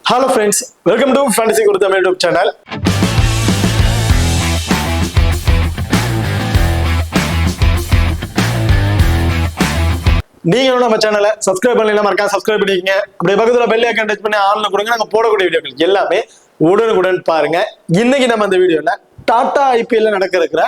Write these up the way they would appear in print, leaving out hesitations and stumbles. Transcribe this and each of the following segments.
Hello friends, welcome to Fantasy Guru Tamil YouTube channel. நீங்க நம்ம சேனலை சப்ஸ்கிரைப் பண்ணலாம், மறக்காம சப்ஸ்கிரைப் பண்ணிக்கங்க. அப்படியே பக்கத்துல பெல் ஐகான் டச் பண்ணி ஆன்ல கொடுங்க. நாங்க போடக்கூடிய வீடியோக்கள் எல்லாமே உடனுக்குடன் பாருங்க. இன்னைக்கு நம்ம இந்த வீடியோல டாடா ஐபிஎல்ல நடக்க இருக்கிற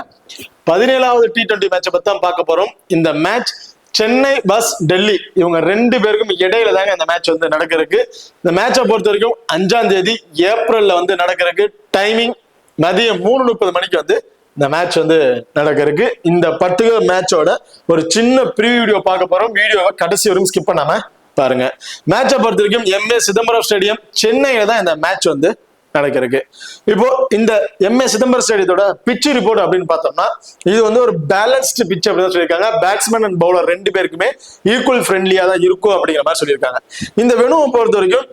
17வது T20 மேட்சை பத்தி தான் பார்க்க போறோம். இந்த மேட்ச் சென்னை vs டெல்லி இவங்க ரெண்டு பேருக்கும் இடையில தாங்க இந்த மேட்ச் வந்து நடக்க இருக்கு. இந்த மேட்சை பொறுத்த வரைக்கும் 5ஆம் தேதி ஏப்ரல்ல வந்து நடக்க இருக்கு. டைமிங் மதியம் 3:30 மணிக்கு வந்து இந்த மேட்ச் வந்து நடக்க இருக்கு. இந்த பர்டிகுலர் மேட்சோட ஒரு சின்ன ப்ரீவியூ வீடியோ பார்க்க போறோம். வீடியோவை கடைசி வரைக்கும் ஸ்கிப் பண்ணாம பாருங்க. மேட்சை பொறுத்த வரைக்கும் எம்ஏ சிதம்பரம் ஸ்டேடியம் சென்னையில தான் இந்த மேட்ச் வந்து நடக்க இருக்கு. இப்போ இந்த எம்ஏ சிதம்பரம் ஸ்டேடியத்தோட பிட்ச் ரிப்போர்ட் அப்படின்னு பார்த்தோம்னா இது வந்து ஒரு பேலன்ஸ்டு பிட்ச் அப்படின்னு சொல்லியிருக்காங்க. பேட்ஸ்மேன் அண்ட் பவுலர் ரெண்டு பேருக்குமே ஈக்குவல் ஃப்ரெண்ட்லியா தான் இருக்கும் அப்படிங்கிற மாதிரி சொல்லியிருக்காங்க. இந்த வெனுவை பொறுத்த வரைக்கும்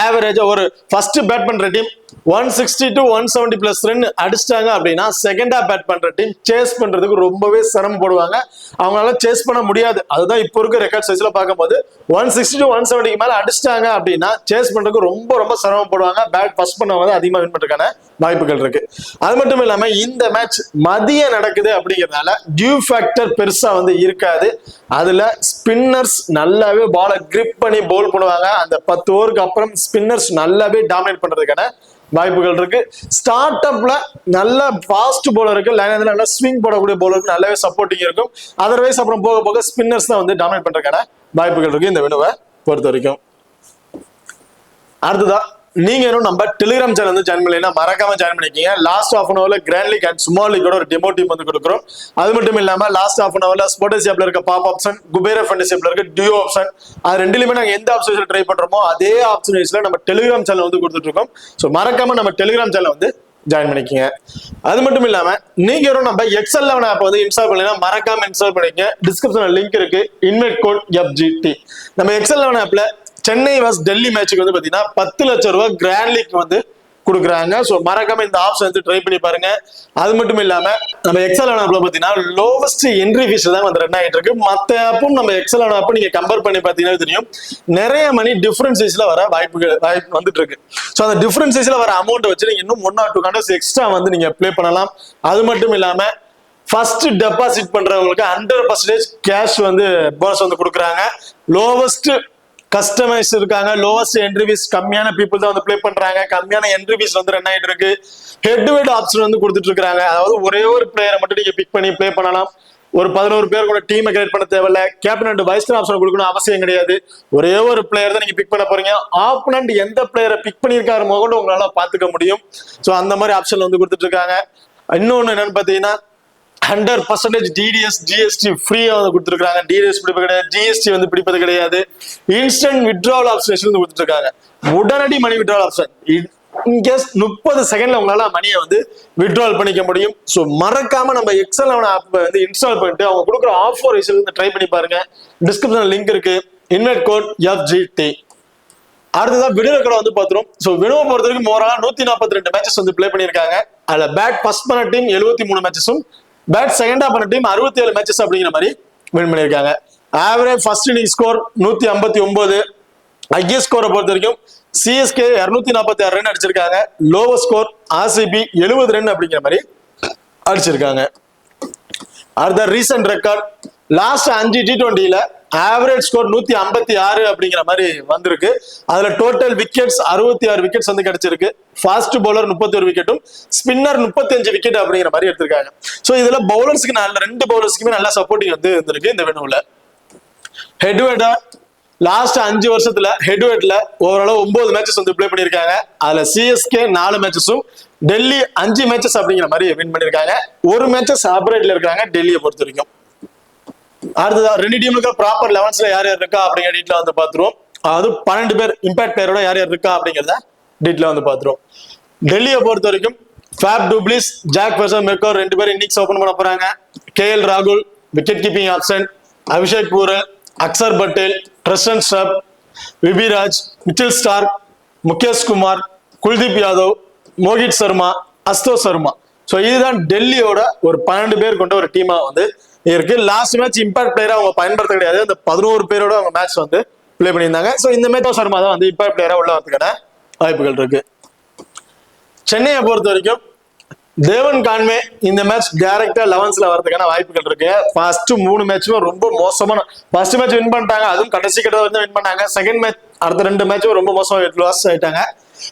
ஆவரேஜா ஒரு ஃபர்ஸ்ட் பேட் பண்ற டீம் 160 to 170 பிளஸ் ரன் அடிச்சிட்டாங்க அப்படின்னா செகண்டா பேட் பண்ற டீம் சேஸ் பண்றதுக்கு ரொம்பவே சிரமப்படுவாங்க. அவங்களால சேஸ் பண்ண முடியாது. அதுதான் இப்போ இருக்க ரெக்கார்ட் சைஸ்ல பார்க்கும்போது 160 to 170 மேல அடிச்சிட்டாங்க அப்படின்னா சேஸ் பண்றதுக்கு ரொம்ப சிரமப்படுவாங்க. பேட் ஃபர்ஸ்ட் பண்ணவங்க அதிகமா வின் பண்றதுக்கான வாய்ப்புகள் இருக்கு. அது மட்டும் இல்லாம இந்த மேட்ச் மதியம் நடக்குது அப்படிங்கிறதுனால டியூ ஃபேக்டர் பெருசா வந்து இருக்காது. அதுல ஸ்பின்னர்ஸ் நல்லாவே பாலை கிரிப் பண்ணி பவுல் பண்ணுவாங்க. அந்த 10 ஓவருக்கு அப்புறம் ஸ்பின்னர்ஸ் நல்லாவே டாமினேட் பண்றதுக்கான வாய்ப்புகள் இருக்கு. ஸ்டார்ட் அப்ல நல்ல ஃபாஸ்ட் பவுலர் இருக்கு, லைன் நல்லா ஸ்விங் போடக்கூடிய பவுலருக்கு நல்லாவே சப்போர்ட்டிங் இருக்கும். அதர்வைஸ் அப்புறம் போக போக ஸ்பின்னர்ஸ் தான் வந்து டாமினேட் பண்றதுக்கான வாய்ப்புகள் இருக்கு இந்த வெனுவை பொறுத்த வரைக்கும். அடுத்ததா நீங்க நம்ம டெலிகிராம் சேனல் வந்து ஜாயின் பண்ணீங்கன்னா மறக்காம ஜாயின் பண்ணிக்கீங்க. லாஸ்ட் ஹாஃப் அன் ஹவர்ல கிராண்ட் லீக் அண்ட் ஸ்மால் லீக்கோட ஒரு டெமோ டீம் வந்து கொடுக்குறோம். அது மட்டும் இல்லாம லாஸ்ட் ஹாஃப் அன் ஹவர்ல ஸ்போர்ட்ஸ் ஆப்ல இருக்க பாப் ஆப்ஷன், குபேர ஃபேண்டசி ஆப்ல இருக்க டியூ ஆப்ஷன், அது ரெண்டுலயுமே நாங்க எந்த ஆப்ஷன் ட்ரை பண்றோமோ அதே ஆப்ஷன்ஸ்ல நம்ம டெலிகிராம் சேனல் வந்து கொடுத்துட்டு இருக்கோம். ஸோ மறக்காம நம்ம டெலிகிராம் சேனல் வந்து ஜாயின் பண்ணிக்கங்க. அது மட்டும் இல்லாம நீங்க நம்ம XL11 ஆப் வந்து இன்ஸ்டால் பண்ணீங்கன்னா மறக்காம இன்ஸ்டால் பண்ணிக்கங்க. டிஸ்கிரிப்ஷன்ல லிங்க் இருக்கு. Invite code FGT. நம்ம XL11 ஆப்ல சென்னை vs டெல்லி மேட்சுக்கு வந்து பாத்தீங்கன்னா 10 லட்சம் ரூபாய் கிராண்ட் லீக் வந்து கொடுக்குறாங்க. ஸோ மறக்காம இந்த ஆப்ஷன் வந்து ட்ரை பண்ணி பாருங்க. அது மட்டும் இல்லாம நம்ம XL11 ஆப்ல பாத்தீங்கன்னா லோவஸ்ட் என்ட்ரி ஃபீஸ் தான் வந்து ரன் ஆகிட்டு இருக்கு. மற்ற ஆப்பும் நம்ம XL11 ஆப் நீங்க கம்பேர் பண்ணி பாத்தீங்கன்னா தெரியும் நிறைய மணி டிஃபரன்ஸ் சைஸ்ல வர வாய்ப்பு வந்துட்டு இருக்கு. ஸோ அந்த டிஃபரன்ஸ் சைஸ்ல வர அமௌண்ட் வச்சு நீங்க இன்னும் 1 or 2 கான்டெஸ்ட் எக்ஸ்ட்ரா வந்து நீங்க ப்ளே பண்ணலாம். அது மட்டும் இல்லாம ஃபர்ஸ்ட் டெபாசிட் பண்றவங்களுக்கு 100% கேஷ் வந்து போனஸ் வந்து கொடுக்குறாங்க. லோவஸ்ட் கஸ்டமைஸ் இருக்காங்க. லோவஸ்ட் என்ட்ரி ஃபீஸ் கம்மியான பீப்புள் தான் வந்து ப்ளே பண்றாங்க. கம்மியான என்ட்ரி ஃபீஸ் வந்து ரன் ஆயிட்டு இருக்கு. ஹெட் டு ஹெட் ஆப்ஷன் வந்து கொடுத்துட்டு இருக்காங்க. அதாவது ஒரே ஒரு பிளேயரை மட்டும் நீங்க பிக் பண்ணி ப்ளே பண்ணலாம். ஒரு 11 பேர் கூட டீமை கிரியேட் பண்ண தேவையில்ல. கேப்டன் அண்ட் வைஸ் ஆப்ஷன் கொடுக்கணும் அவசியம் கிடையாது. ஒரே ஒரு பிளேயர் தான் நீங்க பிக் பண்ண போறீங்க. ஆப்பனண்ட் எந்த பிளேயரை பிக் பண்ணியிருக்காரு கூட உங்களால பாத்துக்க முடியும். ஸோ அந்த மாதிரி ஆப்ஷன் வந்து கொடுத்துட்டு இருக்காங்க. இன்னொன்னு என்னன்னு பாத்தீங்கன்னா 100% DDS GST ஃப்ரீயா வந்து கொடுத்துருக்காங்க. DDS பிடிப்பது கிடையாது, GST வந்து பிடிப்பது கிடையாது. இன்ஸ்டன்ட் வித்ட்ராவல் ஆப்ஷன் வந்து கொடுத்துட்டு இருக்காங்க. உடனடி மணி வித்ட்ராவல் ஆப்ஷன். இன்கேஸ் 30 செகண்ட்ல உங்களால மணியை வந்து வித்ட்ராவல் பண்ணிக்க முடியும். ஸோ மறக்காம நம்ம XL11 ஆப் வந்து இன்ஸ்டால் பண்ணிட்டு அவங்க கொடுக்குற ஆஃபர் வந்து ட்ரை பண்ணி பாருங்க. டிஸ்கிரிப்ஷன்ல லிங்க் இருக்கு. Invite code FGT. அடுத்ததான் விடுதலை கடை வந்து பாத்துரும். ஸோ விடுவை பொறுத்த வரைக்கும் மோரலா 142 மேட்சஸ் வந்து பிளே பண்ணியிருக்காங்க. அதுல பேட் ஃபர்ஸ்ட் பண்ண டீம் 73 மேட்சஸும் பேட் செகண்டா பண்ண டீம் 67 மேட்சஸ் அப்படிங்கிற மாதிரி வின் பண்ணியிருக்காங்க. Average first inning score 159. Highest ஸ்கோரை பொறுத்த வரைக்கும் CSK 246 ரன் அடிச்சிருக்காங்க. லோவஸ்ட் ஸ்கோர் RCB 70 ரன் அப்படிங்கிற மாதிரி அடிச்சிருக்காங்க. அடுத்த ரீசன்ட் ரெக்கார்ட் லாஸ்ட் 5 T20ல ஆவரேஜ் ஸ்கோர் 156 அப்படிங்கிற மாதிரி வந்திருக்கு. அதுல டோட்டல் விக்கெட்ஸ் 66 விக்கெட்ஸ் வந்து கிடைச்சிருக்கு. ஃபாஸ்ட் பவுலர் 31 விக்கெட்டும் ஸ்பின்னர் 35 விக்கெட் அப்படிங்கிற மாதிரி எடுத்திருக்காங்க. ஸோ இதுல பவுலர்ஸ்க்கு ரெண்டு பவுலர்ஸ்க்குமே நல்லா சப்போர்ட்டிங் வந்து இருந்திருக்கு இந்த வெனுவுல. ஹெட்வேட்டா லாஸ்ட் 5 வருஷத்துல ஹெட்வேட்ல ஓவரால் 9 மேட்சஸ் வந்து பிளே பண்ணியிருக்காங்க. அதுல CSK 4 மேட்சஸும் டெல்லி 5 மேட்சஸ் அப்படிங்கிற மாதிரி வின் பண்ணியிருக்காங்க. ஒரு மேட்சஸ் ஆப்பரேட்ல இருக்காங்க டெல்லியை பொறுத்த வரைக்கும். அடுத்ததா ரெண்டு டீமுக்கு ப்ராப்பர் 11ஸ்ல யார் இருக்கா அப்படிங்கிற டீட்ல வந்து பாத்துருவோம். அதாவது 12 பேர் இம்பாக்ட் பிளேயரோட யார் இருக்கா அப்படிங்கிறத டீட்ல வந்து பாத்துருவோம். டெல்லியை பொறுத்த வரைக்கும் ஃபேப் டூப்ளிஸ், ஜாக் வெர்சன் மெக்கோர் ரெண்டு பேரும் இன்னிங்ஸ் ஓபன் பண்ண போறாங்க. KL ராகுல் wicket keeping option, Abhishek Porel, Axar Patel, Tristan Stubbs, Vipraj, Mitchell Starc, Mukesh Kumar, Kuldeep Yadav, Mohit Sharma, Ashutosh Sharma. So இதுதான் டெல்லியோட ஒரு 12 பேர் கொண்ட ஒரு டீமா வந்து இருக்கு. லாஸ்ட் மேட்ச் இம்பாக்ட் பிளேயரா அவங்க பயன்படுத்த கிடையாது. அந்த 11 பேரோட அவங்க மேட்ச் வந்து பிளே பண்ணியிருந்தாங்க. ஸோ இந்த மேட்ச் சர்மா தான் வந்து இம்பாக்ட் பிளேயரா உள்ள வரதுக்கான வாய்ப்புகள் இருக்கு. சென்னையை பொறுத்த வரைக்கும் தேவன் கான்வே இந்த மேட்ச் டைரக்டா 11ல வரதுக்கான வாய்ப்புகள் இருக்கு. ஃபர்ஸ்ட் 3 மேட்சுமே ரொம்ப மோசமான, ஃபர்ஸ்ட் மேட்ச் வின் பண்ணிட்டாங்க, அதுவும் கடைசி கட்ட வந்து வின் பண்ணாங்க. செகண்ட் மேட்ச் அடுத்த 2 மேட்சும் ரொம்ப மோசமா லாஸ் ஆயிட்டாங்க.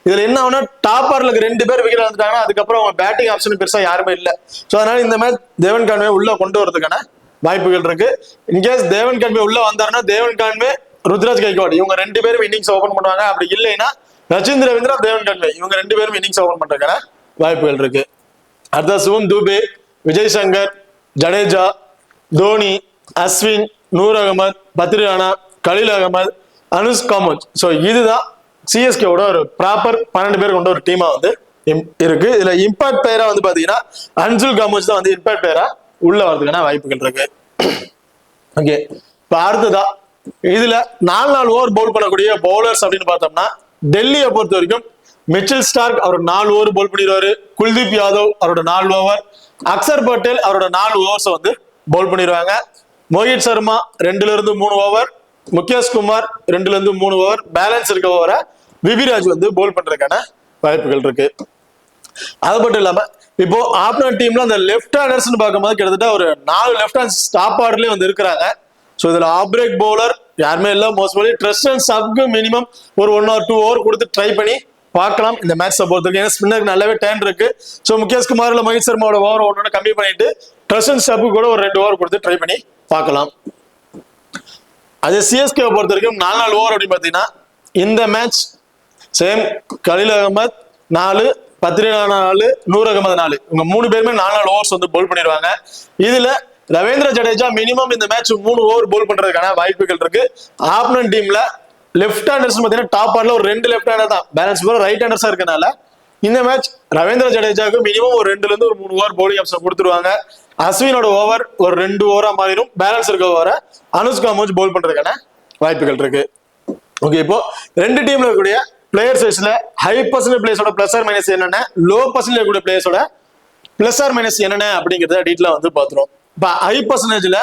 இதுல என்ன ஆகுனா டாப் ஆர்டர்ல 2 பேர் விக்கெட் வந்துட்டாங்கன்னா அதுக்கப்புறம் அவங்க பேட்டிங் ஆப்ஷன் பெருசா யாருமே இல்லை. ஸோ அதனால இந்த மேட்ச் தேவன் கான்வே உள்ள கொண்டு வரதுக்கான வாய்ப்புகள் இருக்கு. இன்கேஸ் தேவன் கான்வே உள்ள வந்தாருன்னா தேவன் கான்வே, ருத்ராஜ் கைக்வாட் இவங்க 2 பேரும் இன்னிங்ஸ் ஓபன் பண்ணுவாங்க. அப்படி இல்லைன்னா ரச்சின் ரவீந்திரா, தேவன் கான்வே இவங்க 2 பேரும் இன்னிங்ஸ் ஓபன் பண்றதுக்கான வாய்ப்புகள் இருக்கு. அடுத்த சிவம் தூபே, விஜய் சங்கர், ஜடேஜா, தோனி, அஸ்வின், நூர் அகமது, பத்ரி ராணா, கலீல் அகமது, அனுஷ் காமோஜ். ஸோ இதுதான் சிஎஸ்கேவோட ஒரு ப்ராப்பர் 12 பேர் கொண்ட ஒரு டீமா வந்து இருக்கு. இதுல இம்பாக்ட் பிளேயரா வந்து பாத்தீங்கன்னா அன்சுல் காமோஜ் தான் வந்து இம்பாக்ட் பிளேயரா உள்ள வரதுக்கான வாய்ப்புகள் இருக்கு. ஓகே, இப்ப அடுத்ததா இதுல 4 ஓவர் பவுல் பண்ணக்கூடிய பவுலர்ஸ் அப்படின்னு பார்த்தோம்னா டெல்லியை பொறுத்த வரைக்கும் மிச்சல் ஸ்டார்க் அவரோட 4 ஓவர் பவுல் பண்ணிடுவாரு. குல்தீப் யாதவ் அவரோட 4 ஓவர், அக்சர் பட்டேல் அவரோட 4 ஓவர்ஸ் வந்து பவுல் பண்ணிடுவாங்க. மோஹித் சர்மா 2ல இருந்து 3 ஓவர், முகேஷ் குமார் 2ல இருந்து 3 ஓவர், பேலன்ஸ் இருக்க ஓவரை விபிராஜ் வந்து பவுல் பண்றதுக்கான வாய்ப்புகள் இருக்கு. அது மட்டும் இல்லாம இப்போ ஆப்னர் டீம்ல அந்த லெஃப்ட் ஹேண்டர்ஸ் பார்க்கும்போது கிட்டத்தட்ட ஒரு 4 லெஃப்ட் ஹேண்ட் ஸ்டாப் ஆர்டர்லயே வந்து இருக்கிறாங்க. ஸோ இதுல ஆஃப் பிரேக் பவுலர் யாருமே இல்லை. மோஸ்ட்லி ட்ரெஸ்டன் சப்க்கு மினிமம் ஒரு 1 or 2 ஓவர் கொடுத்து ட்ரை பண்ணி பார்க்கலாம் இந்த மேட்சை பொறுத்தவரைக்கும். ஏன்னா ஸ்பின்னருக்கு நல்லாவே டேன் இருக்கு. ஸோ முகேஷ் குமார் இல்லை மோஹித் சர்மாவோட ஓவர் ஒன்று கம்மி பண்ணிட்டு ட்ரெஸ்டன் சப்க்கு கூட ஒரு 2 ஓவர் கொடுத்து ட்ரை பண்ணி பார்க்கலாம். அதே சிஎஸ்கே பொறுத்த வரைக்கும் 4 ஓவர் அப்படின்னு பார்த்தீங்கன்னா இந்த மேட்ச் சேம் கலீல் அகமது 4, பத்ரி ராணா 4, நூர் அகமது 4 இவங்க 3 பேருமே 4 ஓவர்ஸ் வந்து பவுல் பண்ணிடுவாங்க. இதுல ரவீந்திர ஜடேஜா மினிமம் இந்த மேட்ச் 3 ஓவர் பவுல் பண்றதுக்கான வாய்ப்புகள் இருக்கு. ஆப்னன் டீம்ல லெஃப்ட் ஹேண்டர்ஸ் பார்த்தீங்கன்னா டாப் ஆர்டர்ல ஒரு 2 லெஃப்ட் ஹேண்டர் தான், பேலன்ஸ் போல ரைட் ஹேண்டர்ஸா இருக்கனால இந்த மேட்ச் ரவீந்திர ஜடேஜாவுக்கு மினிமம் ஒரு 2ல இருந்து ஒரு 3 ஓவர் பவுலிங் ஆப்ஷன் கொடுத்துருவாங்க. அஸ்வினோட ஓவர் ஒரு 2 ஓவரா மாறிடும். பேலன்ஸ் இருக்க ஓவரை அனுஷ் காமோஜ் பவுல் பண்றதுக்கான வாய்ப்புகள் இருக்கு. ஓகே, இப்போ 2 டீம்ல இருக்கக்கூடிய பிளேயர்ஸ் வைஸ்ல ஹை பர்சன்டேஜ் பிளேயர்ஸோட பிளஸ் ஆர் மைனஸ் என்னென்ன, லோ பர்சன்டேஜ் இருக்கக்கூடிய பிளேயர்ஸோட பிளஸ் ஆர் மைனஸ் என்னென்ன அப்படிங்கிறத டீட்டெயிலா வந்து பாத்துறோம். இப்ப ஹை பர்சன்டேஜ்ல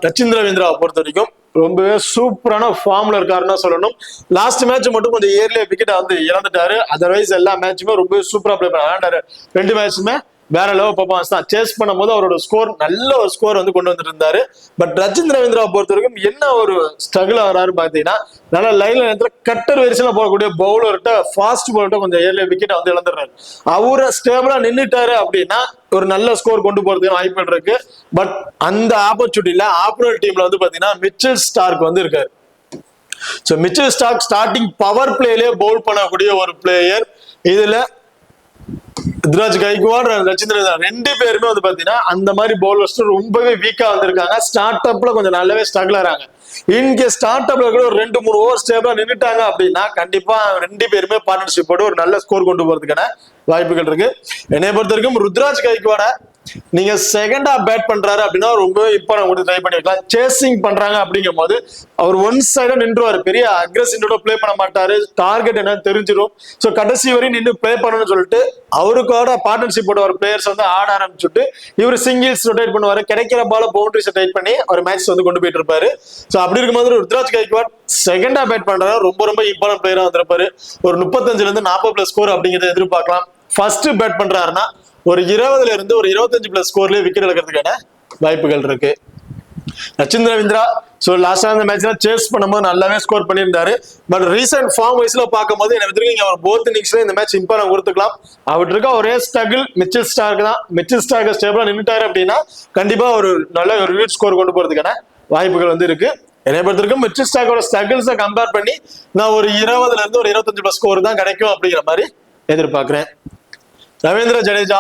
ரச்சின் ரவீந்திராவை பொறுத்த வரைக்கும் ரொம்பவே சூப்பரான ஃபார்ம்ல இருக்காருன்னு சொல்லணும். லாஸ்ட் மேட்ச் மட்டும் கொஞ்சம் ஏர்லியா விக்கெட் வந்து இழந்துட்டாரு. அதர்வைஸ் எல்லா மேட்சுமே ரொம்ப சூப்பரா பிளே பண்ணாரு. 2 மேட்சுமே வேற லெவல் பர்ஃபார்மன்ஸ் தான். சேஸ் பண்ணும்போது அவரோட ஸ்கோர் நல்ல ஒரு ஸ்கோர் வந்து கொண்டு வந்துட்டு இருந்தாரு. பட் ரச்சின் ரவீந்திராவை பொறுத்த வரைக்கும் என்ன ஒரு ஸ்ட்ரகிள் ஆகிறாரு பாத்தீங்கன்னா, நல்ல லைன்ல நேரத்தில் கட்டர் வெரிசல போகக்கூடிய பவுலர்கிட்ட ஃபாஸ்ட் பவுலர்கிட்ட கொஞ்சம் ஏர்லியா விக்கெட் வந்து இழந்துடுறாரு. அவரை ஸ்டேபிளா நின்றுட்டாரு அப்படின்னா ஒரு நல்ல ஸ்கோர் கொண்டு போறதுக்கு வாய்ப்புகள் இருக்கு. பட் அந்த ஆப்பர்ச்சுனிட்டியில ஆப்னர் டீம்ல வந்து பாத்தீங்கன்னா மிச்சல் ஸ்டார்க் வந்து இருக்காரு. So Mitchell Starc starting power பிளேலயே பவுல் பண்ணக்கூடிய ஒரு பிளேயர். இதுல ருத்ராஜ் கைக்வாட், ரச்சின் ரவீந்திரா 2 பேருமே வந்து பாத்தீங்கன்னா அந்த மாதிரி பவுலர்ஸ் ரொம்பவே வீக்கா வந்திருக்காங்க. ஸ்டார்ட் அப்ல கொஞ்சம் நல்லாவே ஸ்ட்ரகிள் ஆறாங்க. இன்கேஸ் ஸ்டார்ட் அப்ல கூட ஒரு 2-3 ஓவர் ஸ்டேபிளா நின்றுட்டாங்க அப்படின்னா கண்டிப்பா 2 பேருமே பார்ட்னர்ஷிப் போட்டு ஒரு நல்ல ஸ்கோர் கொண்டு போறதுக்கான வாய்ப்புகள் இருக்கு. என்னைய பொறுத்த வரைக்கும் ருத்ராஜ் கைக்வாட நீங்க செகண்டா பேட் பண்றாரு அப்படின்னா ரொம்ப இம்பார்ட்டன்ட் ட்ரை பண்ணி வைக்கலாம். சேசிங் பண்றாங்க அப்படிங்கும் போது அவர் ஒன் சைடா நின்றுவாரு. பெரிய அக்ரெசிவோட பிளே பண்ண மாட்டாரு. டார்கெட் என்னன்னு தெரிஞ்சிடும். ஸோ கடைசி வரையும் நின்று பிளே பண்ணணும்னு சொல்லிட்டு அவருக்கோட பார்ட்னர்ஷிப் போட ஒரு பிளேயர்ஸ் வந்து ஆட ஆரம்பிச்சுட்டு இவர் சிங்கிள்ஸ் ரொட்டேட் பண்ணுவாரு. கிடைக்கிற பால பவுண்டரிஸ் டைட் பண்ணி ஒரு மேட்ச் வந்து கொண்டு போயிட்டு இருப்பாரு. ஸோ அப்படி இருக்கும்போது ருத்ராஜ் கைக்வாட் செகண்டா பேட் பண்றாரு. ரொம்ப இம்பார்ட்டன்ட் பிளேயரா வந்திருப்பாரு. ஒரு 35ல இருந்து 40+ ஸ்கோர் அப்படிங்கிறத எதிர்பார்க்கலாம். ஃபர்ஸ்ட் பேட் பண்றாருன்னா ஒரு 20ல இருந்து ஒரு 25+ ஸ்கோர்லயே விக்கெட் எடுக்கிறதுக்கான வாய்ப்புகள் இருக்கு. ரச்சின் ரவீந்திரா ஸோ லாஸ்டா இந்த மேட்ச்ல சேஸ் பண்ணும்போது நல்லாவே ஸ்கோர் பண்ணியிருந்தாரு. பட் ரீசெண்ட் ஃபார்ம் வைஸ்ல பார்க்கும்போது எனக்கு அவர் போத் இன்னிங்ஸ்ல இந்த மேட்ச் இம்பார்ட்டன்ட் கொடுத்துக்கலாம். அவருக்கு இருக்க ஒரே ஸ்ட்ரகிள் மிச்சல் ஸ்டார்க் தான். மிச்சல் ஸ்டார்க் ஸ்டேபிளா நின்றுட்டாரு அப்படின்னா கண்டிப்பா ஒரு நல்ல ஒரு லீட் ஸ்கோர் கொண்டு போறதுக்கான வாய்ப்புகள் வந்து இருக்கு. என்னை பொறுத்திருக்கும் மிச்சல் ஸ்டார்க்கோட ஸ்ட்ரகிள்ஸை கம்பேர் பண்ணி நான் ஒரு 20ல இருந்து ஒரு 25+ ஸ்கோர் தான் கிடைக்கும் அப்படிங்கிற மாதிரி எதிர்பார்க்கிறேன். ரவீந்திர ஜடேஜா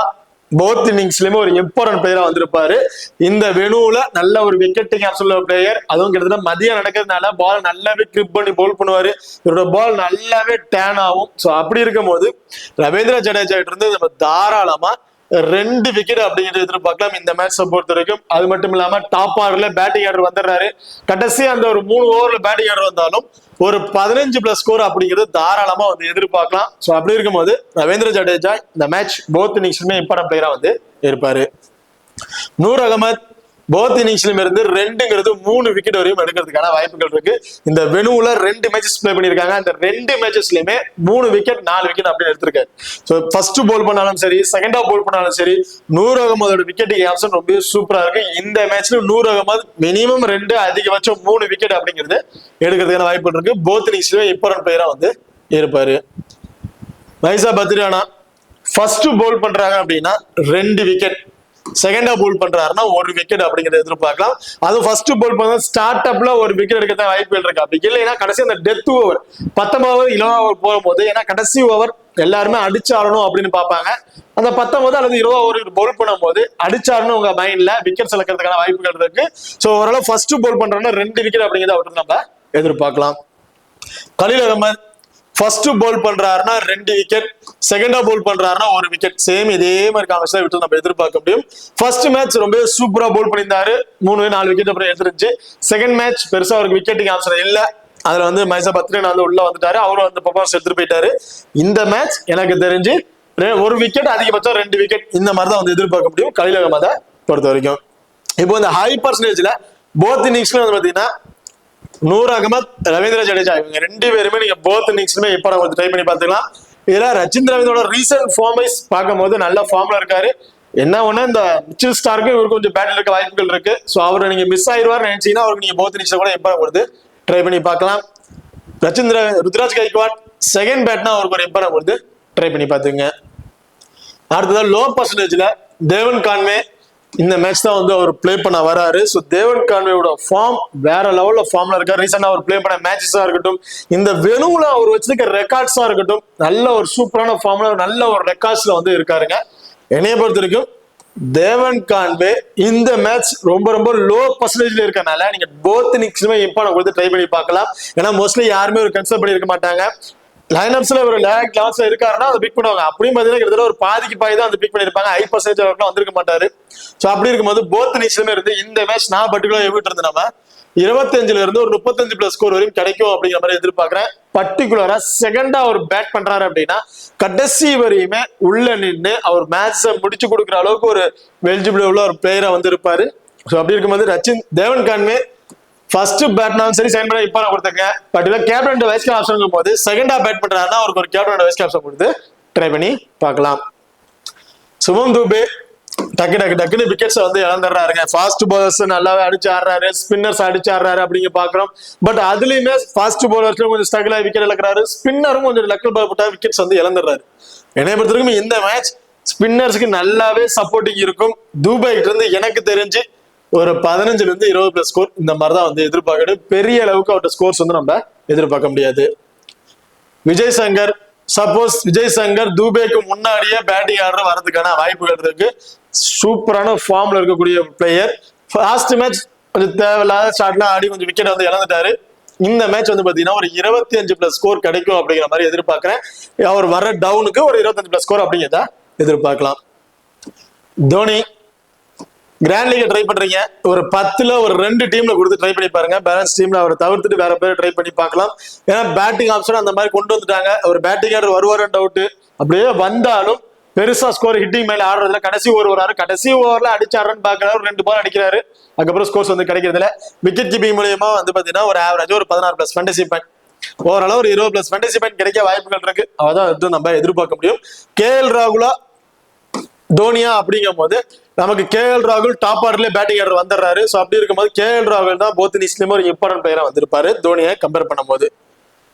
போத் இன்னிங்ஸ்லயுமே ஒரு இம்பார்ட்டன்ட் பிளேயரா வந்திருப்பாரு. இந்த வெனுல நல்ல ஒரு விக்கெட்டிங் ஆப்ஷன் பிளேயர். அதுவும் கிட்டத்தட்ட மதியம் நடக்கிறதுனால பால் நல்லாவே கிரிப் பண்ணி பவுல் பண்ணுவாரு. இவரோட பால் நல்லாவே டேன் ஆகும். ஸோ அப்படி இருக்கும் போது ரவீந்திர ஜடேஜா கிட்ட இருந்து நம்ம தாராளமா 2 விக்கெட் அப்படிங்கிறது எதிர்பார்க்கலாம் இந்த மேட்சை பொறுத்த வரைக்கும். அது மட்டும் இல்லாம டாப் ஆர்டர்ல பேட்டிங் ஆர்டர் வந்துடுறாரு. கடைசி அந்த ஒரு 3 ஓவர்ல பேட்டிங் ஆர்டர் வந்தாலும் ஒரு 15+ ஸ்கோர் அப்படிங்கிறது தாராளமா வந்து எதிர்பார்க்கலாம். ஸோ அப்படி இருக்கும்போது ரவீந்திர ஜடேஜா இந்த மேட்ச் போத் இன்னிங்ஸ்லுமே இம்பார்ட்டன்ட் பிளேயரா வந்து இருப்பாரு. நூர் அகமது போத் இன்னிங்ஸ்லயும் இருந்து 2ங்கிறது 3 விக்கெட் வரையும் எடுக்கிறதுக்கான வாய்ப்புகள் இருக்கு. இந்த வெனுல 2 மேட்சஸ் பிளே பண்ணிருக்காங்க. அந்த 2 மேட்சஸ்லயுமே 3 விக்கெட் 4 விக்கெட் அப்படின்னு எடுத்திருக்காரு. ஸோ ஃபர்ஸ்ட் போல் பண்ணாலும் சரி, செகண்டா போல் பண்ணாலும் சரி, நூர் அகமதோட விக்கெட்டிங் ஆப்ஷன் ரொம்ப சூப்பரா இருக்கு. இந்த மேட்ச்ல நூர் அகமது மினிமம் 2 அதிகபட்சம் 3 விக்கெட் அப்படிங்கிறது எடுக்கிறதுக்கான வாய்ப்புகள் இருக்கு. போத் இன்னிங்ஸ்லயும் இம்பார்ட்டன்ட் பிளேயரா வந்து இருப்பாரு. மைசா பத்ரியானா ஃபர்ஸ்ட் போல் பண்றாங்க அப்படின்னா 2 விக்கெட், செகண்டா போல் பண்றாருன்னா 1 விக்கெட் அப்படிங்கறத எதிர்பார்க்கலாம். அதுவும் ஃபர்ஸ்ட் போல் பண்ண ஸ்டார்ட் அப்ல 1 விக்கெட் எடுக்க வாய்ப்புகள் இருக்கு. அப்படி இல்லைன்னா கடைசி அந்த டெத் ஓவர் 19 20 ஓவர் போகும்போது, ஏன்னா கடைசி ஓவர் எல்லாருமே அடிச்சாடணும் அப்படின்னு பார்ப்பாங்க. அந்த 19 அல்லது 20 ஓவர் போல் பண்ணும்போது அடிச்சாடணும் உங்க மைண்ட்ல விக்கெட் இழக்கிறதுக்கான வாய்ப்புகள் இருக்கு. ஸோ ஓரளவு ஃபர்ஸ்ட் போல் பண்றோம்னா 2 விக்கெட் அப்படிங்கிறத அவருக்கு நம்ம எதிர்பார்க்கலாம். கலீல் அகமது ஃபர்ஸ்ட் போல் பண்றாருன்னா 2 விக்கெட், செகண்டா போல் பண்றாருன்னா 1 விக்கெட். சேம் இதே மாதிரி காமிச்சு விட்டு நம்ம எதிர்பார்க்க முடியும். ஃபர்ஸ்ட் மேட்ச் ரொம்ப சூப்பரா போல் பண்ணியிருந்தாரு, 3-4 விக்கெட் அப்புறம் எடுத்துருச்சு. செகண்ட் மேட்ச் பெருசா அவருக்கு விக்கெட்டிங் ஆப்ஷன் இல்ல. அதுல வந்து மைசா பத்ரியானா வந்து உள்ள வந்துட்டாரு, அவரும் வந்து பெர்ஃபார்மன்ஸ் எடுத்துட்டு போயிட்டாரு. இந்த மேட்ச் எனக்கு தெரிஞ்சு 1 விக்கெட் அதிகபட்சம் 2 விக்கெட் இந்த மாதிரி தான் வந்து எதிர்பார்க்க முடியும் கலீல் அகமதை பொறுத்த வரைக்கும். இப்போ இந்த ஹை பர்சன்டேஜ்ல போத் இன்னிங்ஸ்ல வந்து பாத்தீங்கன்னா நூர் அகமது, ரவீந்திர ஜடேஜா இவங்க 2 பேருமே நீங்க போத் இன்னிங்ஸ்லுமே இப்போ நம்ம ட்ரை பண்ணி பார்த்துக்கலாம். இதுல ரச்சின் ரவீந்திரோட ரீசன்ட் ஃபார்ம் வைஸ் பார்க்கும்போது நல்ல ஃபார்ம்ல இருக்காரு. என்ன ஒண்ணு, இந்த மிச்சல் ஸ்டார்க்கு இவருக்கு கொஞ்சம் பேட்டில் இருக்க வாய்ப்புகள் இருக்கு. ஸோ அவரை நீங்க மிஸ் ஆயிடுவார் நினைச்சீங்கன்னா அவருக்கு நீங்க போத் இன்னிங்ஸ்ல கூட எப்போ கொடுத்து ட்ரை பண்ணி பார்க்கலாம். ருத்ராஜ் கைக்வாட் செகண்ட் பேட்னா அவருக்கு ஒரு எப்போ கொடுத்து ட்ரை பண்ணி பார்த்துங்க. அடுத்தது லோ பர்சன்டேஜ்ல தேவன் கான்வே இந்த மேட்ச் தான் வந்து அவர் பிளே பண்ண வராரு. ஸோ தேவன் கான்வேயோட ஃபார்ம் வேற லெவல்ல ஃபார்ம்ல இருக்காரு. ரீசெண்டா அவர் பிளே பண்ண மேட்சஸா இருக்கட்டும், இந்த வெனுல அவர் வச்சிருக்க ரெக்கார்ட்ஸா இருக்கட்டும், நல்ல ஒரு சூப்பரான ஃபார்ம்ல நல்ல ஒரு ரெக்கார்ட்ஸ்ல வந்து இருக்காருங்க. என்னைய பொறுத்த வரைக்கும் தேவன் கான்வே இந்த மேட்ச் ரொம்ப ரொம்ப லோ பர்சன்டேஜ்ல இருக்கனால நீங்க போத் இன்னிங்ஸ்லுமே இம்பார்ட்டன்ட் கொடுத்து ட்ரை பண்ணி பார்க்கலாம். ஏன்னா மோஸ்ட்லி யாருமே ஒரு கன்சிடர் பண்ணிருக்க மாட்டாங்க. லைனப்ஸ்ல ஒரு லேக் கிளாஸ்ல இருக்காருன்னா அதை பிக் பண்ணுவாங்க. அப்படியும் பாத்தீங்கன்னா கிட்டத்தட்ட ஒரு பாதிக்கு பாதி தான் வந்து பிக் பண்ணிருப்பாங்க. ஹை பர்சன்டேஜ் அவருக்குலாம் வந்திருக்க மாட்டாரு. ஸோ அப்படி இருக்கும்போது போத் இன்னிங்ஸ்லுமே இருந்து இந்த மேட்ச் நான் பர்டிகுலர் எப்படி இருந்து நம்ம 25ல இருந்து ஒரு 35+ ஸ்கோர் வரையும் கிடைக்கும் அப்படிங்கிற மாதிரி எதிர்பார்க்கிறேன். பர்டிகுலரா செகண்டா அவர் பேட் பண்றாரு அப்படின்னா கடைசி வரையுமே உள்ள நின்று அவர் மேட்சை முடிச்சு கொடுக்குற அளவுக்கு ஒரு எலிஜிபிள் உள்ள ஒரு பிளேயரா வந்து இருப்பாரு. ஸோ அப்படி இருக்கும்போது தேவன் கான்வே ஃபர்ஸ்ட் பேட்னாலும் சரி, செகண்ட் பேட் இப்போ கொடுத்தாங்க. பட் இல்லை கேப்டன் வைஸ் கேப்டன் ஆப்ஷன் போது செகண்டா பேட் பண்றாருன்னா அவருக்கு ஒரு கேப்டன் வைஸ் கேப்டன் கொடுத்து ட்ரை பண்ணி பார்க்கலாம். சுமம் துபே டக்குன்னு விக்கெட்ஸ் வந்து இழந்துடுறாருங்க. ஃபாஸ்ட் பவுலர்ஸ் நல்லாவே அடிச்சு ஆடுறாரு, ஸ்பின்னர்ஸ் அடிச்சு ஆடுறாரு அப்படிங்க பாக்குறோம். பட் அதுலயுமே ஃபாஸ்ட் பவுலர்ஸ்ல கொஞ்சம் ஸ்ட்ரகிளா விக்கெட் இழக்கிறாரு. ஸ்பின்னரும் கொஞ்சம் லக்கல் பால் போட்டா விக்கெட்ஸ் வந்து இழந்துடுறாரு. என்னை பொறுத்த வரைக்கும் இந்த மேட்ச் ஸ்பின்னர்ஸ்க்கு நல்லாவே சப்போர்ட்டிங் இருக்கும். துபாய்கிட்ட இருந்து எனக்கு தெரிஞ்சு ஒரு 15ல இருந்து 20+ ஸ்கோர் இந்த மாதிரி தான் வந்து எதிர்பார்க்கணும். பெரிய அளவுக்கு அவர்கிட்ட ஸ்கோர்ஸ் வந்து நம்ம எதிர்பார்க்க முடியாது. விஜய் சங்கர் சப்போஸ் விஜய் சங்கர் துபேக்கு முன்னாடியே பேட்டிங் ஆர்டர் வரதுக்கான வாய்ப்புகள் இருக்கு. சூப்பரான ஃபார்ம்ல இருக்கக்கூடிய பிளேயர். லாஸ்ட் மேட்ச் கொஞ்சம் தேவையில்லாத ஸ்டார்ட்ல ஆடி கொஞ்சம் விக்கெட் வந்து இழந்துட்டாரு. இந்த மேட்ச் வந்து பாத்தீங்கன்னா ஒரு 25+ ஸ்கோர் கிடைக்கும் அப்படிங்கிற மாதிரி எதிர்பார்க்கிறேன். அவர் வர டவுனுக்கு ஒரு 25+ ஸ்கோர் அப்படிங்கிறத எதிர்பார்க்கலாம். தோனி கிராண்ட் லீக் ட்ரை பண்றீங்க, ஒரு 10ல ஒரு 2 டீம்ல கொடுத்து ட்ரை பண்ணி பாருங்க. பேலன்ஸ் டீம்ல அவரை தவிர்த்துட்டு வேற பேர் ட்ரை பண்ணி பார்க்கலாம். ஏன்னா பேட்டிங் ஆப்ஷன் அந்த மாதிரி கொண்டு வந்துட்டாங்க. ஒரு பேட்டிங் ஆர்டர் வருவாரு டவுட். அப்படியே வந்தாலும் பெருசா ஸ்கோர் ஹிட்டிங் மேல ஆடுறதுல கடைசி ஓவர் வராரு. கடைசி ஓவர்ல அடிச்சாருன்னு பாக்குறாரு, 2 பால் அடிக்கிறாரு. அதுக்கப்புறம் ஸ்கோர்ஸ் வந்து கிடைக்கிறதுல விக்கெட் கீப்பிங் மூலியமா வந்து பாத்தீங்கன்னா ஒரு ஆவரேஜ் ஒரு 16+ ஃபேண்டசி பாயிண்ட், ஓரளவு ஒரு 20+ ஃபேண்டசி பாயிண்ட் கிடைக்க வாய்ப்புகள் இருக்கு. அதான் நம்ம எதிர்பார்க்க முடியும். KL ராகுலா தோனியா அப்படிங்கும் போது நமக்கு KL ராகுல் டாப் ஆர்டர்ல பேட்டிங் ஆர்டர் வந்துடுறாரு. ஸோ அப்படி இருக்கும்போது KL ராகுல் தான் போத் இன்னிங்ஸ்லயும் ஒரு இம்பார்ட்டன்ட் பிளேயரா வந்திருப்பாரு தோனியை கம்பேர் பண்ணும்போது.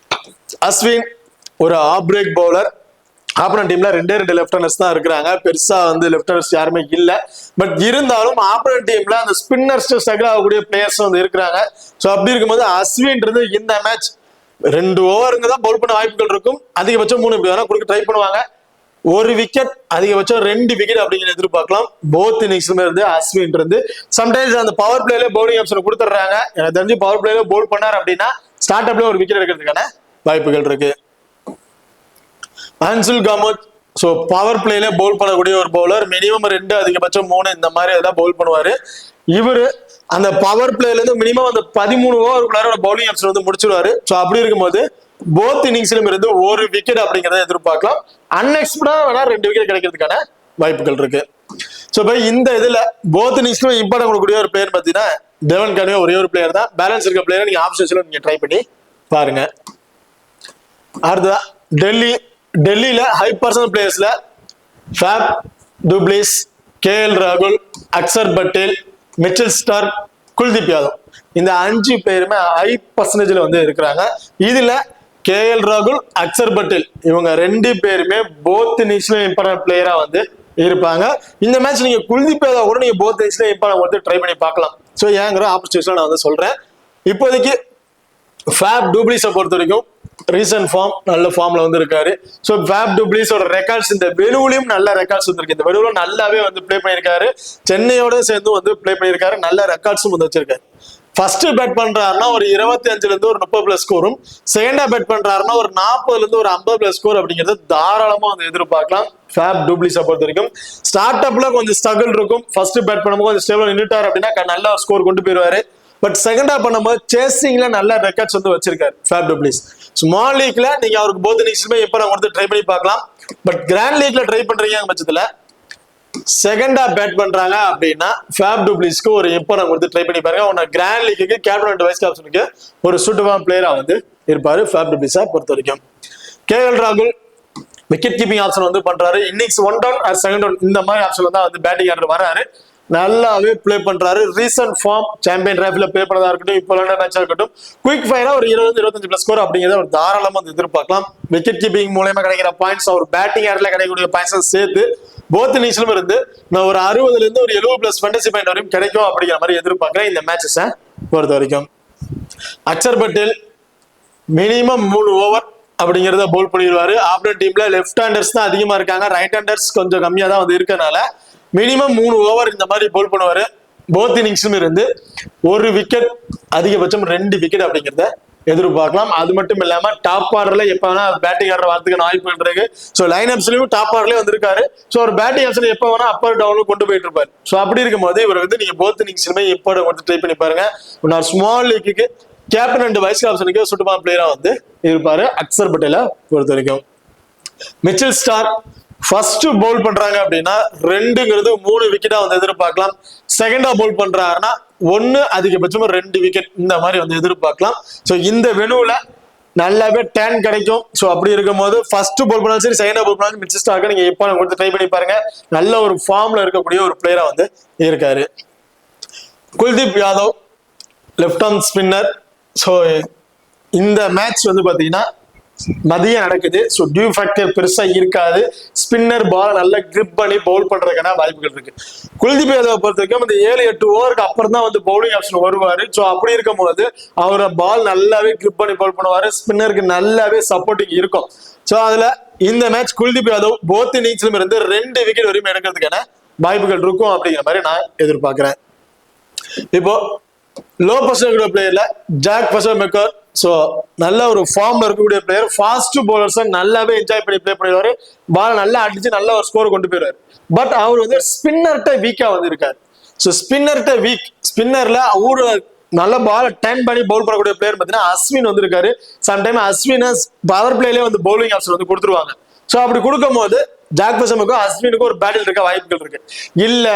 அஸ்வின் ஒரு ஆஃப் பிரேக் பவுலர். ஆப்பனன்ட் டீம்ல 2 லெஃப்ட் ஹேண்டர்ஸ் தான் இருக்கிறாங்க. பெருசா வந்து லெஃப்ட் ஹேண்டர்ஸ் யாருமே இல்ல. பட் இருந்தாலும் ஆப்பனன்ட் டீம்ல அந்த ஸ்பின்னர்ஸ் ஸ்ட்ரகிள் ஆகக்கூடிய பிளேயர்ஸ் வந்து இருக்கிறாங்க. ஸோ அப்படி இருக்கும்போது அஸ்வின்றது இந்த மேட்ச் 2 ஓவருங்க தான் பவுல் பண்ண வாய்ப்புகள் இருக்கும். அதிகபட்சம் 3 வேணா கொடுக்க ட்ரை பண்ணுவாங்க. 1 விக்கெட் அதிகபட்சம் 2 விக்கெட் அப்படிங்கிறத எதிர்பார்க்கலாம். போத் இன்னிங்ஸ்லுமே இருந்து அஸ்வின் இருந்து சம்டைம்ஸ் அந்த பவர் பிளேல பவுலிங் ஆப்ஷன் கொடுத்துட்றாங்க. எனக்கு தெரிஞ்சு பவர் பிளேல பவுல் பண்ணார் அப்படின்னா ஸ்டார்ட் அப்ல ஒரு விக்கெட் எடுக்கிறதுக்கான வாய்ப்புகள் இருக்கு. அன்சுல் காமத் ஸோ பவர் பிளேல பவுல் பண்ணக்கூடிய ஒரு பவுலர். மினிமம் 2 அதிகபட்சம் 3 இந்த மாதிரி ஏதாவது பவுல் பண்ணுவாரு. இவரு அந்த பவர் பிளேல இருந்து மினிமம் அந்த 13 ஓவருக்குள்ளார பவுலிங் ஆப்ஷன் வந்து முடிச்சிருவாரு. ஸோ அப்படி இருக்கும்போது போத் இன்னிங்ஸ்லும் இருந்து 1 விக்கெட் அப்படிங்கிறத எதிர்பார்க்கலாம். அன்எக்ஸ்பெக்டடா வேணா 2 விக்கெட் கிடைக்கிறதுக்கான வாய்ப்புகள் இருக்கு. ஸோ இப்போ இந்த இதுல போத் இன்னிங்ஸ்க்கும் இம்பார்ட்டன் கொடுக்கக்கூடிய ஒரு பிளேயர் பார்த்தீங்கன்னா டெவன் கான்வே ஒரே ஒரு பிளேயர் தான். பேலன்ஸ் இருக்க பிளேயர் நீங்க ஆப்ஷன்ஸ்ல நீங்க ட்ரை பண்ணி பாருங்க. அடுத்ததா டெல்லியில ஹை பர்சனல் பிளேயர்ஸ்ல ஃபேப் டுப்ளிஸ், கேஎல் ராகுல், அக்சர் பட்டேல், மிச்சல் ஸ்டார்க், குல்தீப் யாதவ் இந்த 5 பேருமே ஹை பர்சன்டேஜ்ல வந்து இருக்கிறாங்க. இதுல கேஎல் ராகுல், அக்சர் பட்டேல் இவங்க 2 பேருமே போத் இன்னிங்ஸ்ல இம்பார்ட்டன்ட் பிளேயரா வந்து இருப்பாங்க. இந்த மேட்ச் நீங்க குல்தீப் யாதவ் கூட நீங்க போத் இன்னிங்ஸ்ல இம்பார்ட்டன்ட் வந்து ட்ரை பண்ணி பார்க்கலாம். ஸோ ஏங்கிற ஆப்பர்ச்சுனிட்டிஸ்ல நான் வந்து சொல்றேன். இப்போதைக்கு ஃபேப் டூப்ளிஸை பொறுத்த வரைக்கும் ரீசன்ட் ஃபார்ம் நல்ல ஃபார்ம்ல வந்து இருக்காரு. ஸோ ஃபேப் டூப்ளிஸோட ரெக்கார்ட்ஸ் இந்த வெனுவிலையும் நல்ல ரெக்கார்ட்ஸ் வந்துருக்கு. இந்த வெனுவில நல்லாவே வந்து பிளே பண்ணியிருக்காரு. சென்னையோட சேர்ந்து வந்து பிளே பண்ணியிருக்காரு. நல்ல ரெக்கார்ட்ஸும் வந்து வச்சிருக்காரு. ஃபர்ஸ்ட் பேட் பண்றாருன்னா ஒரு 25ல இருந்து ஒரு 30+ ஸ்கோரும், செகண்டா பேட் பண்றாருன்னா ஒரு 40ல இருந்து ஒரு 50+ ஸ்கோர் அப்படிங்கிறது தாராளமா வந்து எதிர்பார்க்கலாம். ஃபேப் டூப்ளிஸை பொறுத்த வரைக்கும் ஸ்டார்ட் அப்ல கொஞ்சம் ஸ்ட்ரகிள் இருக்கும். ஃபர்ஸ்ட் பேட் பண்ணும்போது கொஞ்சம் ஸ்டேபிள் நின்றுட்டார் அப்படின்னா நல்ல ஒரு ஸ்கோர் கொண்டு போயிருவாரு. பட் செகண்டா பண்ணும்போது சேசிங்ல நல்ல ரெக்கார்ட்ஸ் வந்து வச்சிருக்காரு ஃபேப் டூப்ளிஸ். ஸ்மால் லீக்ல நீங்க அவருக்கு போத் இன்னிங்ஸ்லுமே இப்போ நான் கொடுத்து ட்ரை பண்ணி பார்க்கலாம். பட் கிராண்ட் லீக்ல ட்ரை பண்றீங்க பட்சத்துல செகண்டா பேட் பண்றாங்க அப்படின்னா ஃபேப் டூப்ளிஸ்க்கு ஒரு இம்பார்ட்டன் கொடுத்து ட்ரை பண்ணி பாருங்க. உங்க கிராண்ட் லீக்கு கேப்டன் வைஸ் கேப்டனுக்கு ஒரு சூட்டபிளான பிளேயரா வந்து இருப்பாரு ஃபேப் டூப்ளிஸை பொறுத்த வரைக்கும். கேஎல் ராகுல் விக்கெட் கீப்பிங் ஆப்ஷன் வந்து பண்றாரு. Innings 1 down R 2nd down இந்த மாதிரி ஆப்ஷன்ல தான் வந்து பேட்டிங் ஆர்டர் வராரு. நல்லாவே பிளே பண்றாரு. ரீசன்ட் ஃபார்ம் சாம்பியன் டிராஃபில பிளே பண்ணதா இருக்கட்டும், இப்போ மேட்சா இருக்கட்டும், குயிக் ஃபயரா ஒரு 20-25+ ஸ்கோர் அப்படிங்கிறத ஒரு தாராளமா வந்து எதிர்பார்க்கலாம். விக்கெட் கீப்பிங் மூலமா கிடைக்கிற பாயிண்ட்ஸ், அவர் பேட்டிங் ஆர்டர்ல கிடைக்கக்கூடிய பாயிண்ட்ஸ் சேர்த்து போத் இன்னிங்ஸ்லும் இருந்து நான் ஒரு 60ல இருந்து ஒரு 70+ ஃபேண்டசி பாயிண்ட் வரையும் கிடைக்கும் அப்படிங்கிற மாதிரி எதிர்பார்க்கிறேன் இந்த மேட்சஸை பொறுத்த வரைக்கும். அக்சர் பட்டேல் மினிமம் 3 ஓவர் அப்படிங்கிறத போல் பண்ணிடுவாரு. ஆப்டர் டீம்ல லெஃப்ட் ஹேண்டர்ஸ் தான் அதிகமா இருக்காங்க, ரைட் ஹேண்டர்ஸ் கொஞ்சம் கம்மியா தான் வந்து இருக்கனால மினிமம் 3 ஓவர் இந்த மாதிரி போல் பண்ணுவாரு. போத் இன்னிங்ஸ்லும் இருந்து ஒரு விக்கெட் அதிகபட்சம் 2 விக்கெட் அப்படிங்கிறத எதிர்பார்க்கலாம். அது மட்டும் இல்லாம டாப் ஆர்டர்ல எப்ப வேணா பேட்டிங் ஆடுற வார்த்தைக்கான வாய்ப்பு இருக்கு. ஸோ லைன் அப்ஸ்லயும் டாப் ஆர்டர்லயே வந்திருக்காரு. ஸோ ஒரு பேட்டிங் ஆப்ஷன் எப்ப வேணா அப்பர் டவுன்ல கொண்டு போயிட்டு இருப்பாரு. ஸோ அப்படி இருக்கும்போது இவர் வந்து நீங்க போத் இன்னிங்ஸ்லுமே இம்பார்ட்டன் கொடுத்து ட்ரை பண்ணி பாருங்க. நான் small leak captain and vice கேப்டனுக்கு சூட்டபிளான பிளேயரா வந்து இருப்பாரு அக்சர் பட்டேலை பொறுத்த வரைக்கும். மிச்சல் ஸ்டார்க் ஃபர்ஸ்ட் பவுல் பண்றாங்க அப்படின்னா 2ங்கிறது 3 விக்கெட்டா வந்து எதிர்பார்க்கலாம். செகண்டா பவுல் பண்றாருன்னா 1 அதிகபட்சமா 2 விக்கெட் இந்த மாதிரி வந்து எதிர்பார்க்கலாம். ஸோ இந்த வெனுவுல நல்லாவே டேன் கிடைக்கும். ஸோ அப்படி இருக்கும் போது ஃபர்ஸ்ட் பவுல் பண்ணாலும் சரி, செகண்டா பவுல் பண்ணாலும் மிச்சல் ஸ்டார்க்கு நீங்க இப்போ கொடுத்து ட்ரை பண்ணி பாருங்க. நல்ல ஒரு ஃபார்ம்ல இருக்கக்கூடிய ஒரு பிளேயரா வந்து இருக்காரு. Kuldeep Yadav left arm spinner. So இந்த மேட்ச் வந்து பாத்தீங்கன்னா மதியம் நடக்குது. ஸோ டியூ ஃபேக்டர் பெருசா இருக்காது. ஸ்பின்னர் பால் நல்லா கிரிப் பண்ணி பவுல் பண்றதுக்கான வாய்ப்புகள் இருக்கு. குல்தீப் யாதவ் பொறுத்த வரைக்கும் இந்த 7-8 ஓவருக்கு அப்புறம் தான் வந்து பவுலிங் ஆப்ஷன் வருவாரு. ஸோ அப்படி இருக்கும் போது அவரை பால் நல்லாவே கிரிப் பண்ணி பவுல் பண்ணுவாரு. ஸ்பின்னருக்கு நல்லாவே சப்போர்ட்டிங் இருக்கும். ஸோ அதுல இந்த மேட்ச் குல்தீப் யாதவ் போத் இன்னிங்ஸ்லும் இருந்து 2 விக்கெட் வரையும் எடுக்கிறதுக்கான வாய்ப்புகள் இருக்கும் அப்படிங்கிற மாதிரி நான் எதிர்பார்க்கிறேன். இப்போ லோ பர்சன்ட் பிளேயர்ல ஜாக் பர்சன் மெக்கர். ஸோ நல்ல ஒரு ஃபார்ம்ல இருக்கக்கூடிய பிளேயர். ஃபாஸ்ட் பவுலர்ஸ் நல்லாவே என்ஜாய் பண்ணி பிளே பண்ணிடுவாரு. பால் நல்லா அடிச்சு நல்ல ஒரு ஸ்கோர் கொண்டு போயிடுவாரு. பட் அவர் வந்து ஸ்பின்னர்கிட்ட வீக்கா வந்து இருக்காரு. So ஸ்பின்னர்கிட்ட week. ஸ்பின்னர்ல அவரு நல்ல பால் டர்ன் பண்ணி பவுல் பண்ணக்கூடிய பிளேயர் பார்த்தீங்கன்னா அஸ்வின் வந்து இருக்காரு. சம்டைம் அஸ்வின் பவர் பிளேலேயே வந்து பவுலிங் ஆப்ஷன் வந்து கொடுத்துருவாங்க. ஸோ அப்படி கொடுக்கும் போது ஜாக் பர்சனுக்கும் அஸ்வினுக்கும் ஒரு பேட்டில் இருக்க வாய்ப்புகள் இருக்கு. இல்ல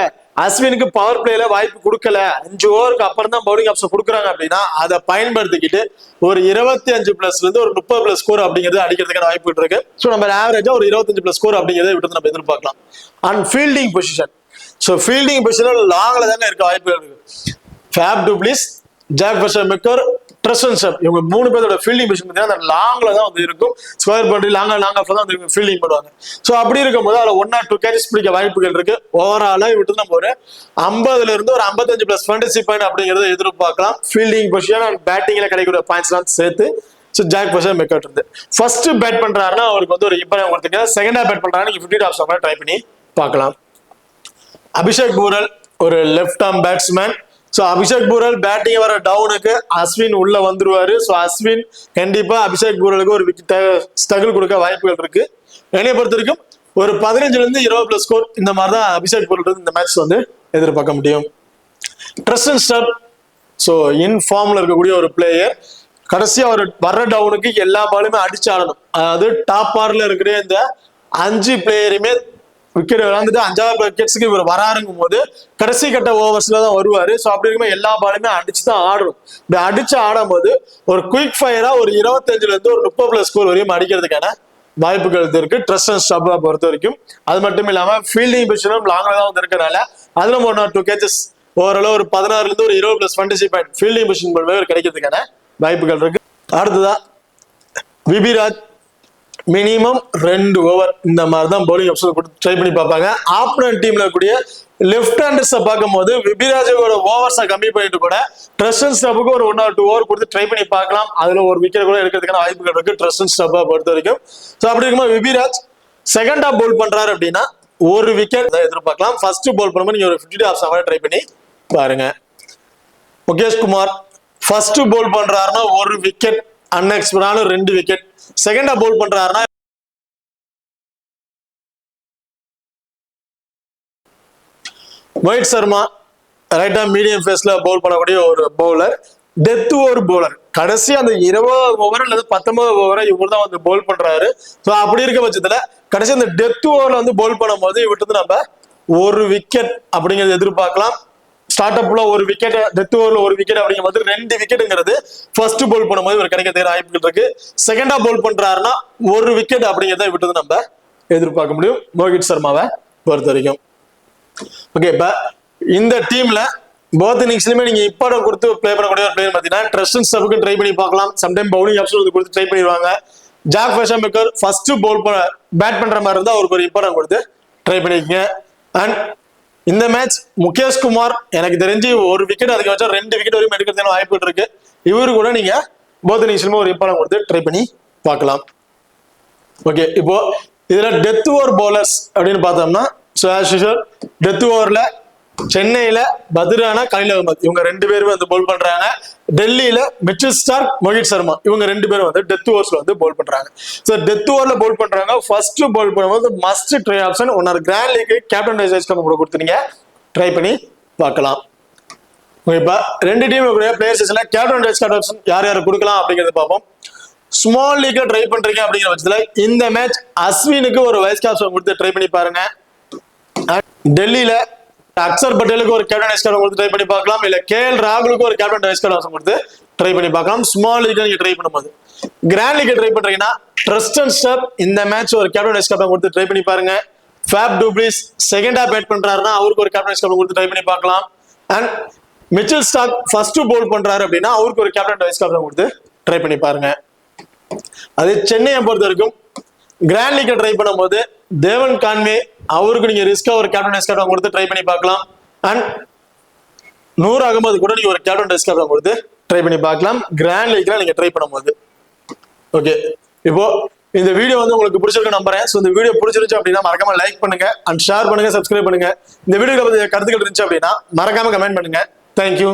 அஸ்வினுக்கு பவர் பிளேல வாய்ப்பு கொடுக்கல, 5 ஓவருக்கு அப்புறம் தான் பவுலிங் ஆப்ஷன் கொடுக்குறாங்க அப்படின்னா அதை பயன்படுத்திக்கிட்டு ஒரு 25+ இருந்து ஒரு 30+ ஸ்கோர் அப்படிங்கிறது அடிக்கிறதுக்கான வாய்ப்பு இருக்கு. ஸோ நம்ம ஆவரேஜா ஒரு 25+ ஸ்கோர் அப்படிங்கிறத விட்டு நம்ம எதிர்பார்க்கலாம். And fielding position. So fielding position லாங்ல தானே இருக்க வாய்ப்புகள் இருக்கு. Faf du Plessis, Jake Fraser McGurk, Tristan Stubbs இவங்க 3 பேரோட ஃபீல்டிங் பொசிஷன் பார்த்தீங்கன்னா லாங்ல தான் வந்து இருக்கும். ஸ்கொயர் பவுண்டரி லாங்கா தான் வந்து ஃபீல்டிங் பண்ணுவாங்க. ஸோ அப்படி இருக்கும்போது அதில் 1 or 2 கேட்சஸ் பிடிக்க வாய்ப்புகள் இருக்கு. ஓவராலா விட்டு நம்ம ஒரு 50ல இருந்து ஒரு 55+ ஃபேண்டசி பாயிண்ட் அப்படிங்கிறத எதிர்பார்க்கலாம். ஃபீல்டிங் பொசிஷன் அண்ட் பேட்டிங்ல கிடைக்கிற பாயிண்ட்ஸ் எல்லாம் சேர்த்து. ஸோ ஜாக் பர்சன் மெக்கர் இருந்து ஃபர்ஸ்ட் பேட் பண்றாருன்னா அவருக்கு வந்து ஒரு இம்பார்ட்டன் கொடுத்துருங்க. செகண்டா பேட் பண்றாரு நீங்க 50 ஆப்ஷன் ட்ரை பண்ணி பார்க்கலாம். அபிஷேக் பூரல் ஒரு left arm batsman. So Abhishek Porel batting வர டவுனுக்கு அஸ்வின் உள்ள வந்துருவாரு. ஸோ அஸ்வின் கண்டிப்பா அபிஷேக் பூரலுக்கு ஒரு ஸ்ட்ரகிள் கொடுக்க வாய்ப்புகள் இருக்கு. என்னைய பொறுத்த வரைக்கும் ஒரு 15ல இருந்து 20+ ஸ்கோர் இந்த மாதிரி தான் அபிஷேக் பூரல் இந்த மேட்ச் வந்து எதிர்பார்க்க முடியும். ட்ரெஸ்டன் ஷெப் ஸோ இன் ஃபார்ம்ல இருக்கக்கூடிய ஒரு பிளேயர். கடைசியா ஒரு வர்ற டவுனுக்கு எல்லா பாலுமே அடிச்சு ஆடணும். அதாவது டாப் ஆர்ல இருக்கிற இந்த 5 பிளேயருமே விக்கெட் விளாண்டுட்டு 5வது விக்கெட்ஸ்க்கு இவர் வராருங்கும் போது கடைசி கட்ட ஓவர்ஸ்ல தான் வருவாரு. ஸோ அப்படி இருக்கும்போது எல்லா பாலுமே அடிச்சு தான் ஆடணும். இப்படி அடிச்சு ஆடும் போது ஒரு குயிக் ஃபயரா ஒரு 25ல இருந்து ஒரு 30+ ஸ்கோர் வரையும் அடிக்கிறதுக்கான வாய்ப்புகள் இருக்கு ட்ரஸ்ட் அண்ட் ஸ்டப்பை பொறுத்த வரைக்கும். அது மட்டும் இல்லாம ஃபீல்டிங் பொசிஷனும் லாங்ல தான் வந்து இருக்கனால அதுல 1 or 2 கேச்சஸ் ஓவரால் ஒரு 16ல இருந்து ஒரு 20+ ஃபேண்டசி பாயிண்ட் ஃபீல்டிங் பொசிஷன் கிடைக்கிறதுக்கான வாய்ப்புகள் இருக்கு. அடுத்ததா விபிராஜ் மினிமம் 2 ஓவர் இந்த மாதிரி தான் பவுலிங் ஆப்ஷன் கொடுத்து ட்ரை பண்ணி பார்ப்பாங்க. ஆப்போனன்ட் டீம்ல கூடிய லெஃப்ட் ஹேண்டர்ஸை பார்க்கும் போது விபிராஜோட ஓவர்ஸை கம்மி பண்ணிட்டு கூட ட்ரஸ்ட் அண்ட் ஸ்டப்புக்கு ஒரு 1 or 2 ஓவர் கொடுத்து ட்ரை பண்ணி பார்க்கலாம். அதுல ஒரு விக்கெட் கூட எடுக்கிறதுக்கான வாய்ப்புகள் இருக்கு ட்ரஸ்ட் அண்ட் ஸ்டப்பை பொறுத்த வரைக்கும். ஸோ அப்படி இருக்கும்போது விபிராஜ் செகண்ட் ஆஃப் பவுல் பண்றாரு அப்படின்னா ஒரு விக்கெட் எதிர்பார்க்கலாம். ஃபர்ஸ்ட் பவுல் பண்ணும்போது நீங்க ஒரு 50 ஆஃப் ட்ரை பண்ணி பாருங்க. முகேஷ் குமார் ஃபர்ஸ்ட் பவுல் பண்றாருன்னா ஒரு விக்கெட், அன்எக்ஸ்பெக்டடான 2 விக்கெட். செகண்ட் ஆஃப் பவுல் பண்றாருன்னா மோஹித் சர்மா ரைட்டா மீடியம் ஃபேஸ்ல பவுல் பண்ணக்கூடிய ஒரு பவுலர், டெத் ஓவர் பவுலர். கடைசி அந்த 20 ஓவர் அல்லது 19 ஓவரை இவர் தான் வந்து பவுல் பண்றாரு. ஸோ அப்படி இருக்க பட்சத்துல கடைசி அந்த டெத் ஓவர்ல வந்து பவுல் பண்ணும் போது இவர்கிட்ட நம்ம ஒரு விக்கெட் அப்படிங்கிறது எதிர்பார்க்கலாம். ஸ்டார்ட் அப்ல ஒரு விக்கெட், டெத் ஓவர்ல ஒரு விக்கெட் அப்படிங்கும் போது 2 விக்கெட்டுங்கிறது ஃபர்ஸ்ட் பவுல் பண்ணும்போது இவர் கிடைக்கிறதுக்கு வாய்ப்புகள் இருக்கு. செகண்ட் ஆஃப் பவுல் பண்றாருன்னா ஒரு விக்கெட் அப்படிங்கிறத விட்டு நம்ம எதிர்பார்க்க முடியும் மோஹித் சர்மாவை பொறுத்த வரைக்கும். ஓகே, இப்ப இந்த டீம்ல போத் இன்னிங்ஸ்லயுமே நீங்க இம்பார்ட்டன் கொடுத்து பிளே பண்ணக்கூடிய ஒரு பிளேயர் பாத்தீங்கன்னா ட்ரஸ்ட் அண்ட் ஸ்டப்புக்கு ட்ரை பண்ணி பார்க்கலாம். சம்டைம் பவுலிங் ஆப்ஷன் கொடுத்து ட்ரை பண்ணிடுவாங்க. ஜாக் ஃபெஷம்பேக்கர் ஃபர்ஸ்ட் பவுல் பேட் பண்ற மாதிரி இருந்தா அவருக்கு ஒரு இம்பார்ட்டன் கொடுத்து ட்ரை பண்ணிக்கங்க. அண்ட் இந்த மேட்ச் முகேஷ் குமார் எனக்கு தெரிஞ்சு ஒரு விக்கெட் அதுக்கு வச்சா 2 விக்கெட் வரைக்கும் எடுக்கிறதுக்கான வாய்ப்பு இருக்கு. இவரு கூட நீங்க போத் இன்னிங்ஸ்லயுமே ஒரு இம்பார்ட்டன் கொடுத்து ட்ரை பண்ணி பார்க்கலாம். ஓகே, இப்போ இதுல டெத் ஓவர் பவுலர்ஸ் அப்படின்னு பார்த்தோம்னா டெத் ஓவர்ல சென்னையில பத்ரானா, கலில் அகமது இவங்க 2 பேரும் வந்து பவுல் பண்றாங்க. டெல்லியில மிச்சல் ஸ்டார்க், மோஹித் சர்மா இவங்க 2 பேரும் வந்து டெத் ஓவர்ஸ்ல வந்து பவுல் பண்றாங்க. ஸோ டெத் ஓவர்ல பவுல் பண்றாங்க. ஃபர்ஸ்ட் பவுல் பண்ணும்போது must try option one grand league captain vice கூட கொடுத்துருங்க, ட்ரை பண்ணி பார்க்கலாம். இப்ப 2 டீம் பிளேயர்ஸ்ல கேப்டன் வைஸ் ஆப்ஷன் யார் யார் கொடுக்கலாம் அப்படிங்கறத பார்ப்போம். ஸ்மால் லீக்ல ட்ரை பண்றீங்க அப்படிங்கிற பட்சத்துல இந்த மேட்ச் அஸ்வினுக்கு ஒரு வைஸ் கேப்டன் கொடுத்து ட்ரை பண்ணி பாருங்க. டெல்லியில அக்சர் பட்டேலுக்கு ஒரு கேப்டன் வைஸ் கேப்டன் கொடுத்து ட்ரை பண்ணி பார்க்கலாம். இல்ல KL ராகுலுக்கு ஒரு கேப்டன் வைஸ் கேப்டன் கொடுத்து ட்ரை பண்ணி பார்க்கலாம். ஸ்மால் லீக் நீங்க ட்ரை பண்ணும்போது கிராண்ட் லீக் ட்ரை பண்றீங்கன்னா ட்ரஸ்ட் அண்ட் ஸ்டப் இந்த மேட்ச் ஒரு கேப்டன் வைஸ் கேப்டன் கொடுத்து ட்ரை பண்ணி பாருங்க. ஃபேப் டூப்ளிஸ் செகண்ட் ஆஃப் பேட் பண்றாருன்னா அவருக்கு ஒரு கேப்டன் வைஸ் கேப்டன் கொடுத்து ட்ரை பண்ணி பார்க்கலாம். And Mitchell Stark first Pavul பண்றாரு அப்படின்னா அவருக்கு ஒரு கேப்டன் வைஸ் கேப்டன் கொடுத்து ட்ரை பண்ணி பாருங்க. அது சென்னையை பொறுத்த வரைக்கும் கிராண்ட் லீக் ட்ரை பண்ணும்போது தேவன் கான்வே அவருக்கு நீங்க ரிஸ்கா ஒரு கேப்டன் வைஸ் கேப்டன் கொடுத்து ட்ரை பண்ணி பார்க்கலாம். அண்ட் நூர் அகமது கூட நீங்க ஒரு கேப்டன் வைஸ் கேப்டன் கொடுத்து ட்ரை பண்ணி பார்க்கலாம் கிராண்ட் லீக்ல நீங்க ட்ரை பண்ணும்போது. ஓகே, இப்போ இந்த வீடியோ வந்து உங்களுக்கு பிடிச்சிருக்கு நம்புறேன். ஸோ இந்த வீடியோ பிடிச்சிருச்சு அப்படின்னா மறக்காம லைக் பண்ணுங்க அண்ட் ஷேர் பண்ணுங்க, சப்ஸ்கிரைப் பண்ணுங்க. இந்த வீடியோல கருத்துக்கள் இருந்துச்சு அப்படின்னா மறக்காம கமெண்ட் பண்ணுங்க. தேங்க்யூ.